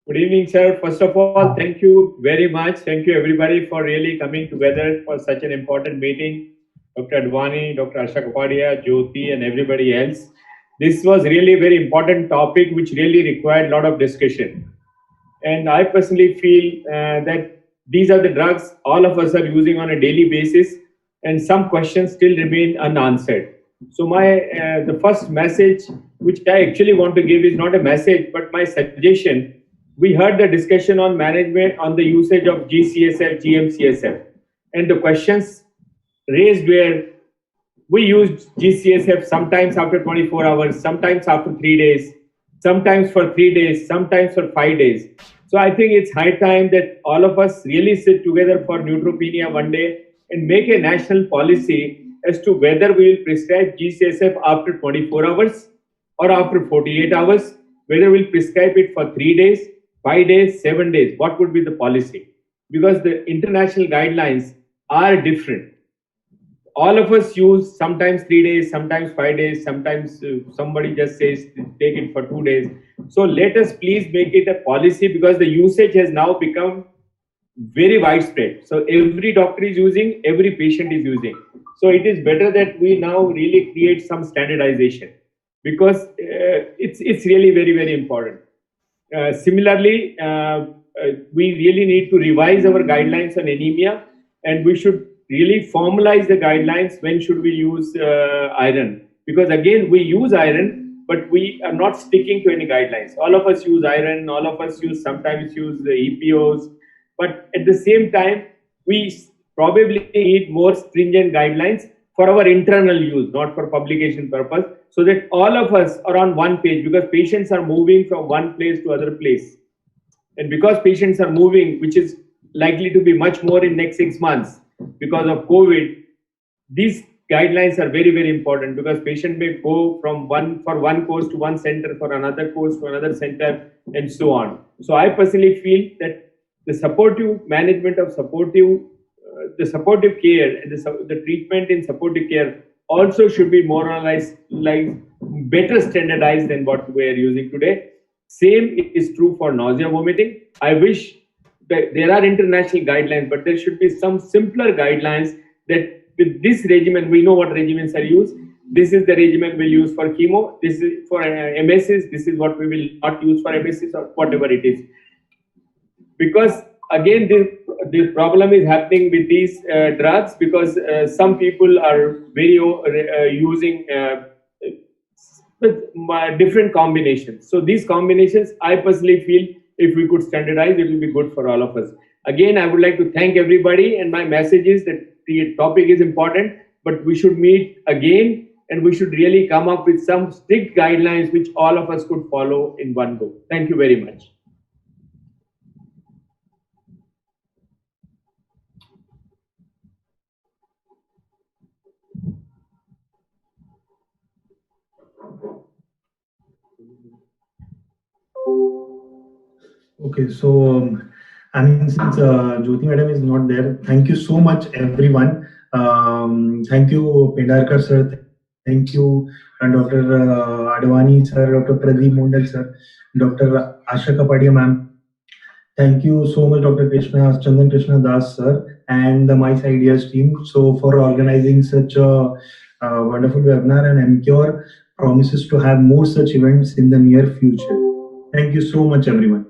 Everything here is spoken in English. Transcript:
Good evening, sir. First of all, thank you very much. Thank you, everybody, for really coming together for such an important meeting. Dr. Advani, Dr. Asha Kapadia, Jyoti, and everybody else. This was really a very important topic which really required a lot of discussion. And I personally feel that these are the drugs all of us are using on a daily basis, and some questions still remain unanswered. So, the first message which I actually want to give is not a message, but my suggestion. We heard the discussion on management on the usage of GCSF, GMCSF, and the questions raised were we used GCSF sometimes after 24 hours, sometimes after 3 days, sometimes for 3 days, sometimes for 5 days. So I think it's high time that all of us really sit together for neutropenia one day and make a national policy as to whether we will prescribe GCSF after 24 hours or after 48 hours, whether we'll prescribe it for 3 days, 5 days, 7 days. What would be the policy? Because the international guidelines are different. All of us use sometimes 3 days, sometimes 5 days, sometimes somebody just says take it for 2 days. So let us please make it a policy because the usage has now become very widespread. So every doctor is using, every patient is using. So it is better that we now really create some standardization because it's really very important. Similarly, we really need to revise our guidelines on anemia, and we should really formalize the guidelines when should we use iron, because again we use iron but we are not sticking to any guidelines. All of us use iron, all of us sometimes use the EPOs, but at the same time we probably need more stringent guidelines for our internal use, not for publication purpose, so that all of us are on one page, because patients are moving from one place to other place. And because patients are moving, which is likely to be much more in next 6 months because of COVID, these guidelines are very important, because patient may go from one course to one center, for another course to another center, and so on. So I personally feel that the supportive management of the supportive care and the treatment in supportive care also should be more or less like better standardized than what we are using today. Same is true for nausea, vomiting. I wish that there are international guidelines, but there should be some simpler guidelines that with this regimen, we know what regimens are used. This is the regimen we'll use for chemo. This is for MSs. This is what we will not use for MSs, or whatever it is. Because again, the problem is happening with these drugs, because some people are very using with different combinations. So these combinations, I personally feel if we could standardize, it will be good for all of us. Again, I would like to thank everybody, and my message is that the topic is important, but we should meet again and we should really come up with some strict guidelines which all of us could follow in one go. Thank you very much. Okay, so I mean, since Jyoti Madam is not there, thank you so much, everyone. Thank you, Pendarkar sir. Thank you, Dr. Advani sir, Dr. Pradeep Mondal sir, Dr. Asha Kapadia ma'am. Thank you so much, Dr. Chandan Krishna Das sir, and the Mice Ideas team. So for organizing such a wonderful webinar, and MCure promises to have more such events in the near future. Thank you so much, everyone.